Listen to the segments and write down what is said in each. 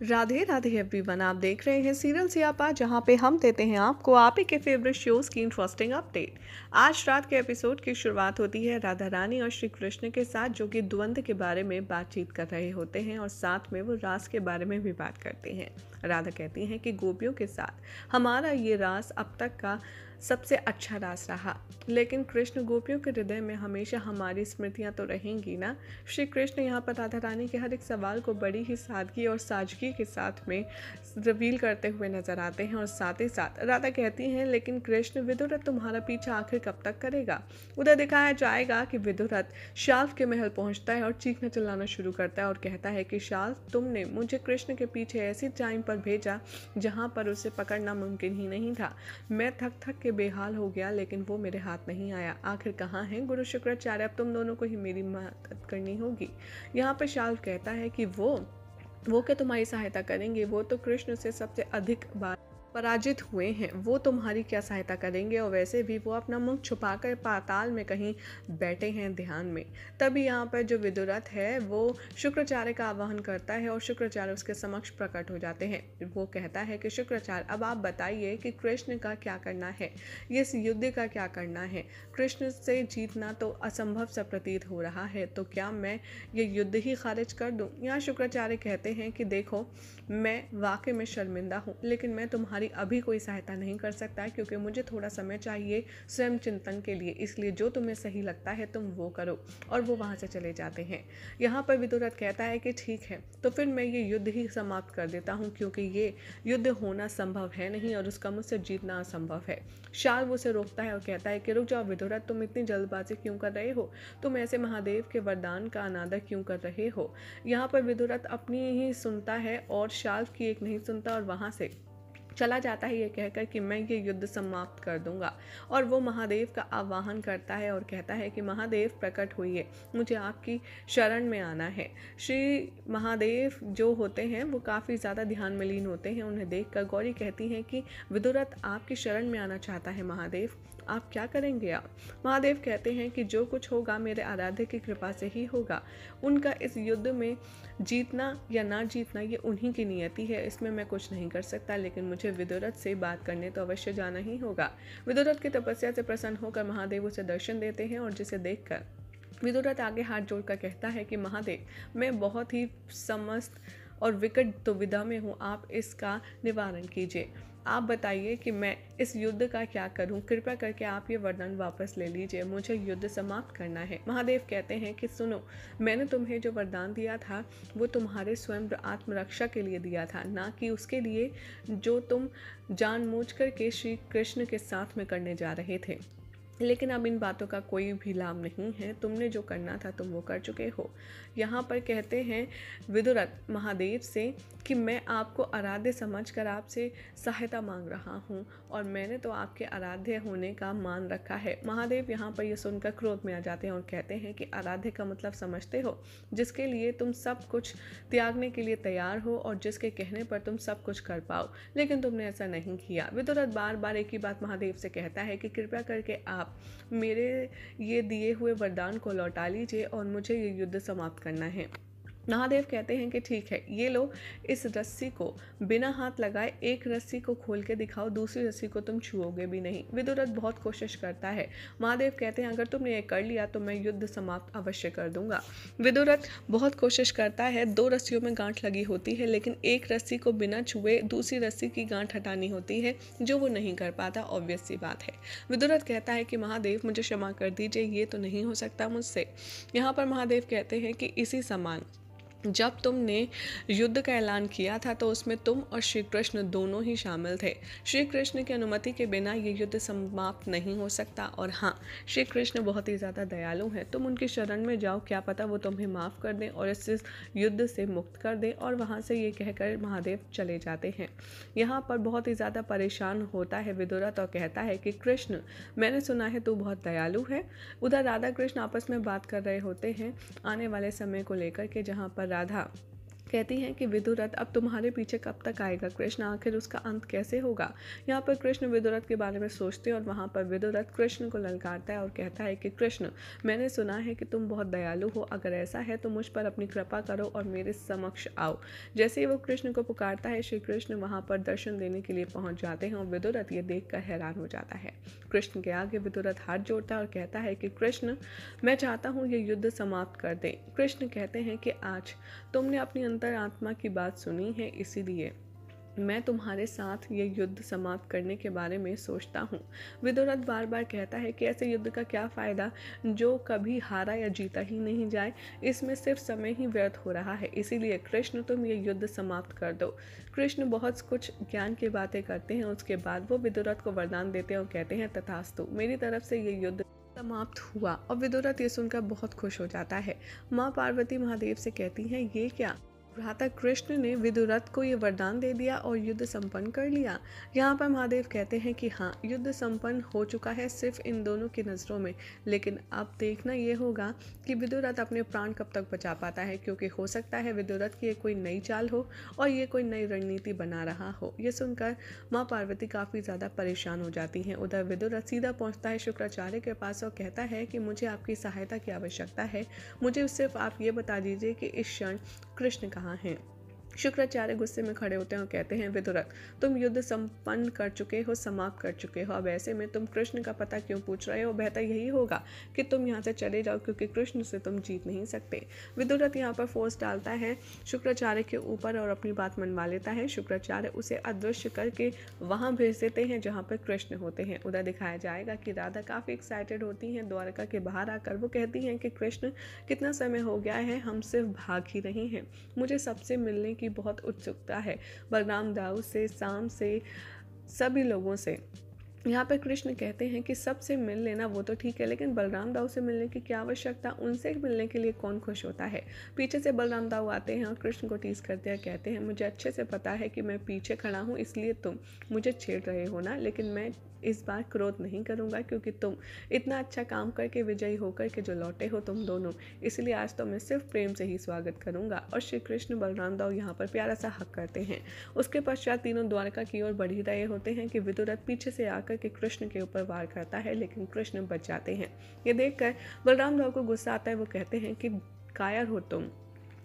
Radhe Radhe everyone, आप देख रहे हैं सीरियल सियापा, जहां पे हम देते हैं आपको आप ही के फेवरेट शोज की इंटरेस्टिंग अपडेट। आज रात के एपिसोड की शुरुआत होती है राधा रानी और श्री कृष्ण के साथ, जो कि द्वंद्व के बारे में बातचीत कर रहे होते हैं और साथ में वो रास के बारे में भी बात करते हैं। राधा कहती हैं कि गोपियों के साथ हमारा ये रास अब तक का सबसे अच्छा रास रहा, लेकिन कृष्ण गोपियों के हृदय में हमेशा हमारी स्मृतियां तो रहेंगी ना। श्री कृष्ण यहाँ पर राधा रानी के हर एक सवाल को बड़ी ही सादगी और साजगी के साथ में रिवील करते हुए नजर आते हैं और साथ ही साथ राधा कहती हैं, लेकिन कृष्ण, विदुरथ तुम्हारा पीछा आखिर कब तक करेगा। उधर दिखाया जाएगा कि विदुरथ शाल्व के महल पहुंचता है और चीखना चिल्लाना शुरू करता है और कहता है कि शाल्व, तुमने मुझे कृष्ण के पीछे ऐसी टाइम पर भेजा जहां पर उसे पकड़ना मुमकिन ही नहीं था। मैं थक थक के बेहाल हो गया, लेकिन वो मेरे हाथ नहीं आया। आखिर कहाँ है गुरु शुक्राचार्य, अब तुम दोनों को ही मेरी मदद करनी होगी। यहाँ पर शाल्व कहता है कि वो क्या तुम्हारी सहायता करेंगे, वो तो कृष्ण से सबसे अधिक बार पराजित हुए हैं, वो तुम्हारी क्या सहायता करेंगे, और वैसे भी वो अपना मुंह छुपाकर पाताल में कहीं बैठे हैं ध्यान में। तभी यहाँ पर जो विदुरथ है वो शुक्राचार्य का आह्वान करता है और शुक्राचार्य उसके समक्ष प्रकट हो जाते हैं। वो कहता है कि शुक्राचार्य, अब आप बताइए कि कृष्ण का क्या करना है, इस युद्ध का क्या करना है। कृष्ण से जीतना तो असंभव सा प्रतीत हो रहा है, तो क्या मैं ये युद्ध ही खारिज कर दूं। यहाँ शुक्राचार्य कहते हैं कि देखो, मैं वाकई में शर्मिंदा हूँ, लेकिन मैं तुम्हारी अभी कोई सहायता नहीं कर सकता, क्योंकि मुझे थोड़ा समय चाहिए स्वयं चिंतन के लिए। इसलिए जो तुम्हें सही लगता है तुम वो करो। और वो वहाँ से चले जाते हैं। यहाँ पर विदुरथ कहता है कि ठीक है, तो फिर मैं ये युद्ध ही समाप्त कर देता हूँ, क्योंकि ये युद्ध होना संभव है नहीं और उसका मुझसे जीतना असंभव है। शाल्व उसे रोकता है और कहता है कि रुक जाओ विदुरथ, तुम इतनी जल्दबाजी क्यों कर रहे हो, तुम ऐसे महादेव के वरदान का अनादर क्यों कर रहे हो। यहाँ पर विदुरथ अपनी ही सुनता है और शाल्व की एक नहीं सुनता और वहाँ से चला जाता है ये कहकर कि मैं ये युद्ध समाप्त कर दूंगा। और वो महादेव का आह्वान करता है और कहता है कि महादेव प्रकट होइए, मुझे आपकी शरण में आना है। श्री महादेव जो होते हैं वो काफ़ी ज़्यादा ध्यान में लीन होते हैं। उन्हें देखकर गौरी कहती हैं कि विदुरथ आपकी शरण में आना चाहता है महादेव, आप क्या करेंगे। आप महादेव कहते हैं कि जो कुछ होगा मेरे आराध्य की कृपा से ही होगा। उनका इस युद्ध में जीतना या ना जीतना ये उन्हीं की नियति है, इसमें मैं कुछ नहीं कर सकता, लेकिन मुझे विदुरथ से बात करने तो अवश्य जाना ही होगा। विदुरथ की तपस्या से प्रसन्न होकर महादेव उसे दर्शन देते हैं और जिसे देखकर विदुरथ आगे हाथ जोड़कर कहता है कि महादेव, मैं बहुत ही समस्त और विकट दुविधा में हूँ, आप इसका निवारण कीजिए। आप बताइए कि मैं इस युद्ध का क्या करूं, कृपया करके आप ये वरदान वापस ले लीजिए, मुझे युद्ध समाप्त करना है। महादेव कहते हैं कि सुनो, मैंने तुम्हें जो वरदान दिया था वो तुम्हारे स्वयं आत्मरक्षा के लिए दिया था, ना कि उसके लिए जो तुम जानबूझकर के श्री कृष्ण के साथ में करने जा रहे थे। लेकिन अब इन बातों का कोई भी लाभ नहीं है, तुमने जो करना था तुम वो कर चुके हो। यहाँ पर कहते हैं विदुरथ महादेव से कि मैं आपको आराध्य समझकर आपसे सहायता मांग रहा हूँ और मैंने तो आपके आराध्य होने का मान रखा है। महादेव यहाँ पर ये सुनकर क्रोध में आ जाते हैं और कहते हैं कि आराध्य का मतलब समझते हो, जिसके लिए तुम सब कुछ त्यागने के लिए तैयार हो और जिसके कहने पर तुम सब कुछ कर पाओ, लेकिन तुमने ऐसा नहीं किया। विदुरथ बार बार एक ही बात महादेव से कहता है कि कृपया करके आप मेरे ये दिए हुए वरदान को लौटा लीजिए और मुझे ये युद्ध समाप्त करना है। महादेव कहते हैं कि ठीक है, ये लो, इस रस्सी को बिना हाथ लगाए एक रस्सी को खोल के दिखाओ, दूसरी रस्सी को तुम छुओगे भी नहीं। विदुरथ बहुत कोशिश करता है। महादेव कहते हैं अगर तुमने ये कर लिया तो मैं युद्ध समाप्त अवश्य कर दूंगा। विदुरथ बहुत कोशिश करता है, दो रस्सियों में गांठ लगी होती है, लेकिन एक रस्सी को बिना छुए दूसरी रस्सी की गांठ हटानी होती है, जो वो नहीं कर पाता। ऑब्वियस सी बात है। विदुरथ कहता है कि महादेव मुझे क्षमा कर दीजिए, ये तो नहीं हो सकता मुझसे। यहाँ पर महादेव कहते हैं कि इसी समान जब तुमने युद्ध का ऐलान किया था तो उसमें तुम और श्री कृष्ण दोनों ही शामिल थे। श्री कृष्ण की अनुमति के बिना ये युद्ध समाप्त नहीं हो सकता। और हाँ, श्री कृष्ण बहुत ही ज़्यादा दयालु हैं, तुम उनकी शरण में जाओ, क्या पता वो तुम्हें माफ़ कर दें और इस युद्ध से मुक्त कर दें। और वहाँ से ये कहकर महादेव चले जाते हैं। यहाँ पर बहुत ही ज़्यादा परेशान होता है विदुरथ और कहता है कि कृष्ण, मैंने सुना है तू बहुत दयालु है। उधर राधा कृष्ण आपस में बात कर रहे होते हैं आने वाले समय को लेकर के, जहाँ पर राधा कहती हैं कि विदुरथ अब तुम्हारे पीछे कब तक आएगा कृष्ण, आखिर उसका अंत कैसे होगा। यहाँ पर कृष्ण विदुरथ के बारे में सोचते हैं और वहाँ पर विदुरथ कृष्ण को ललकारता है और कहता है कि कृष्ण, मैंने सुना है कि तुम बहुत दयालु हो, अगर ऐसा है तो मुझ पर अपनी कृपा करो और मेरे समक्ष आओ। जैसे ही वो कृष्ण को पुकारता है, श्री कृष्ण वहाँ पर दर्शन देने के लिए पहुँच जाते हैं और विदुरथ ये देख कर हैरान हो जाता है। कृष्ण के आगे विदुरथ हाथ जोड़ता है और कहता है कि कृष्ण, मैं चाहता हूँ ये युद्ध समाप्त कर दें। कृष्ण कहते हैं कि आज तुमने अपनी अंतरात्मा की बात सुनी है, इसीलिए मैं तुम्हारे साथ ये युद्ध समाप्त करने के बारे में सोचता हूँ। विदुरथ बार बार कहता है कि ऐसे युद्ध का क्या फ़ायदा जो कभी हारा या जीता ही नहीं जाए, इसमें सिर्फ समय ही व्यर्थ हो रहा है, इसीलिए कृष्ण तुम ये युद्ध समाप्त कर दो। कृष्ण बहुत कुछ ज्ञान की बातें करते हैं, उसके बाद वो विदुरथ को वरदान देते हैं और कहते हैं तथास्तु, मेरी तरफ से ये युद्ध समाप्त हुआ। और विदुरथ ये सुनकर बहुत खुश हो जाता है। माँ पार्वती महादेव से कहती हैं, ये क्या, भ्राता कृष्ण ने विदुरथ को ये वरदान दे दिया और युद्ध संपन्न कर लिया। यहाँ पर महादेव कहते हैं कि हाँ, युद्ध संपन्न हो चुका है सिर्फ इन दोनों की नज़रों में, लेकिन अब देखना ये होगा कि विदुरथ अपने प्राण कब तक बचा पाता है, क्योंकि हो सकता है विदुरथ की ये कोई नई चाल हो और ये कोई नई रणनीति बना रहा हो। ये सुनकर माँ पार्वती काफ़ी ज़्यादा परेशान हो जाती हैं। उधर विदुरथ सीधा पहुँचता है शुक्राचार्य के पास और कहता है कि मुझे आपकी सहायता की आवश्यकता है, मुझे सिर्फ आप ये बता दीजिए कि इस क्षण कृष्ण कहाँ हैं। शुक्राचार्य गुस्से में खड़े होते हैं और कहते हैं, विदुरथ, तुम युद्ध संपन्न कर चुके हो, समाप्त कर चुके हो, अब ऐसे में तुम कृष्ण का पता क्यों पूछ रहे हो। बेहतर यही होगा कि तुम यहाँ से चले जाओ, क्योंकि कृष्ण से तुम जीत नहीं सकते। विदुरथ यहाँ पर फोर्स डालता है शुक्राचार्य के ऊपर और अपनी बात मनवा लेता है। शुक्राचार्य उसे अदृश्य करके वहाँ भेज देते हैं जहाँ पर कृष्ण होते हैं। उधर दिखाया जाएगा कि राधा काफ़ी एक्साइटेड होती हैं द्वारका के बाहर आकर। वो कहती हैं कि कृष्ण, कितना समय हो गया है, हम सिर्फ भाग ही रहे हैं, मुझे सबसे मिलने की बहुत उत्सुकता है, बलराम दाऊ से, शाम से, सभी लोगों से। यहाँ पर कृष्ण कहते हैं कि सबसे मिल लेना वो तो ठीक है, लेकिन बलराम दाऊ से मिलने की क्या आवश्यकता, उनसे मिलने के लिए कौन खुश होता है। पीछे से बलराम दाऊ आते हैं और कृष्ण को टीज करते हैं, कहते हैं, मुझे अच्छे से पता है कि मैं पीछे खड़ा हूँ, इसलिए तुम मुझे छेड़ रहे हो ना, लेकिन मैं इस बार क्रोध नहीं करूँगा, क्योंकि तुम इतना अच्छा काम करके विजयी होकर के जो लौटे हो तुम दोनों, इसलिए आज तो मैं सिर्फ प्रेम से ही स्वागत करूँगा। और श्री कृष्ण बलराम दाऊ यहाँ पर प्यारा सा हक करते हैं। उसके पश्चात तीनों द्वारका की ओर बढ़ ही रहे होते हैं कि विदुरथ पीछे से आकर के कृष्ण के ऊपर वार करता है, लेकिन कृष्ण बच जाते हैं। ये देखकर बलराम दाऊ को गुस्सा आता है। वो कहते हैं कि कायर हो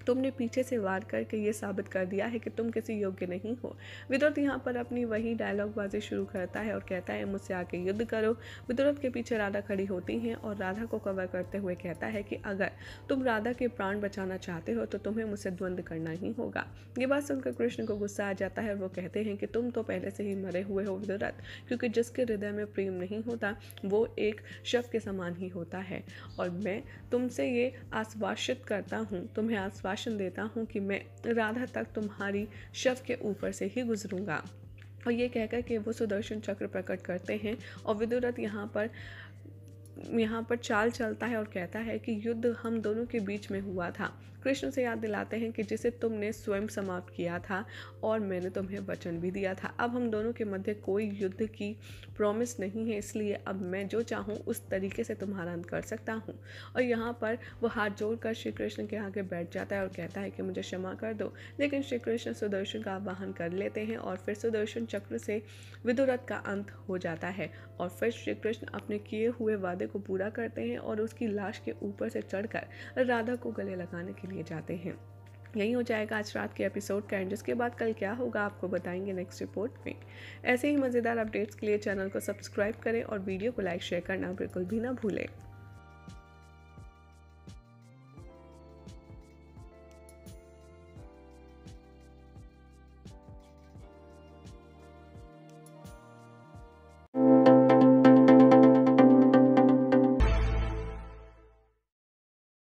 तुमने पीछे से वार करके ये साबित कर दिया है कि तुम किसी योग्य नहीं हो। विदुरथ यहाँ पर अपनी वही डायलॉग बाजी शुरू करता है और कहता है, मुझसे आके युद्ध करो। विदुरथ के पीछे राधा खड़ी होती हैं और राधा को कवर करते हुए कहता है कि अगर तुम राधा के प्राण बचाना चाहते हो तो तुम्हें मुझसे द्वंद्व करना ही होगा। ये बात सुनकर कृष्ण को गुस्सा आ जाता है। वो कहते हैं कि तुम तो पहले से ही मरे हुए हो विदुरथ, क्योंकि जिसके हृदय में प्रेम नहीं होता वो एक शव के समान ही होता है। और मैं तुमसे ये आश्वासित करता हूँ, तुम्हें आश्वासन देता हूँ कि मैं राधा तक तुम्हारी शव के ऊपर से ही गुजरूंगा। और ये कहकर के वो सुदर्शन चक्र प्रकट करते हैं और विदुरथ यहाँ पर चाल चलता है और कहता है कि युद्ध हम दोनों के बीच में हुआ था। कृष्ण से याद दिलाते हैं कि जिसे तुमने स्वयं समाप्त किया था और मैंने तुम्हें वचन भी दिया था। अब हम दोनों के मध्य कोई युद्ध की प्रॉमिस नहीं है, इसलिए अब मैं जो चाहूँ उस तरीके से तुम्हारा अंत कर सकता हूँ। और यहाँ पर वो हाथ जोड़कर श्री कृष्ण के आगे बैठ जाता है और कहता है कि मुझे क्षमा कर दो। लेकिन श्री कृष्ण सुदर्शन का आवाहन कर लेते हैं और फिर सुदर्शन चक्र से विदुरथ का अंत हो जाता है। और फिर श्री कृष्ण अपने किए हुए वादे को पूरा करते हैं और उसकी लाश के ऊपर से चढ़कर राधा को गले लगाने के लिए जाते हैं। यही हो जाएगा आज रात के एपिसोड का एंड, जिसके बाद कल क्या होगा आपको बताएंगे नेक्स्ट रिपोर्ट में। ऐसे ही मज़ेदार अपडेट्स के लिए चैनल को सब्सक्राइब करें और वीडियो को लाइक शेयर करना बिल्कुल भी ना भूलें।